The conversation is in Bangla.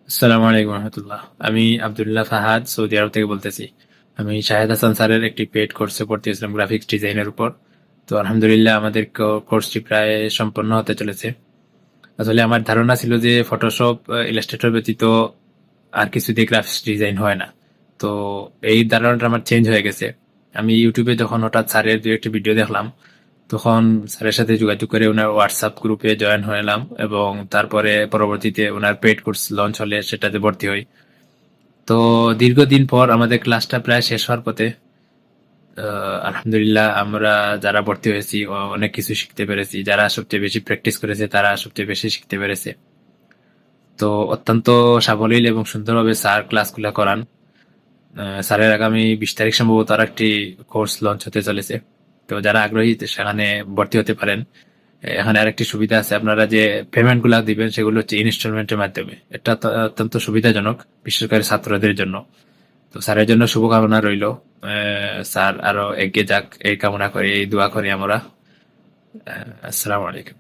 আসসালামু আলাইকুম রহমতুল্লাহ। আমি আব্দুল্লাহ ফাহাদ সৌদি আরব থেকে বলতেছি। আমি শাহেদ হাসান স্যারের একটি পেড কোর্সে ভর্তি হয়েছিলাম গ্রাফিক্স ডিজাইনের উপর। তো আলহামদুলিল্লাহ আমাদের কোর্সটি প্রায় সম্পন্ন হতে চলেছে। আসলে আমার ধারণা ছিল যে ফটোশপ, ইলাস্ট্রেটর ব্যতীত আর কিছু দিয়ে গ্রাফিক্স ডিজাইন হয় না। তো এই ধারণাটা আমার চেঞ্জ হয়ে গেছে। আমি ইউটিউবে যখন হঠাৎ স্যারের দু একটি ভিডিও দেখলাম, তখন স্যারের সাথে যোগাযোগ করে ওনার হোয়াটসঅ্যাপ গ্রুপে জয়েন হলাম এবং তারপরে পরবর্তীতে ওনার পেইড কোর্স লঞ্চ হলে সেটাতে ভর্তি হই। তো দীর্ঘদিন পর আমাদের ক্লাসটা প্রায় শেষ হওয়ার পথে। আলহামদুলিল্লাহ আমরা যারা ভর্তি হয়েছি অনেক কিছু শিখতে পেরেছি। যারা সবচেয়ে বেশি প্র্যাকটিস করেছে তারা সবচেয়ে বেশি শিখতে পেরেছে। তো অত্যন্ত সাবলীল এবং সুন্দরভাবে স্যার ক্লাসগুলো করান। স্যারের আগামী 20 তারিখ সম্ভবত আর একটি কোর্স লঞ্চ হতে চলেছে। তো যারা আগ্রহী সেখানে ভর্তি হতে পারেন। এখানে আরেকটি সুবিধা আছে, আপনারা যে পেমেন্ট গুলা দিবেন সেগুলো হচ্ছে ইনস্টলমেন্টের মাধ্যমে। এটা তো অত্যন্ত সুবিধাজনক, বিশেষ করে ছাত্রদের জন্য। তো স্যারের জন্য শুভকামনা রইল। স্যার আরো এগিয়ে যাক এই কামনা করি, এই দোয়া করি আমরা। আসসালামু আলাইকুম।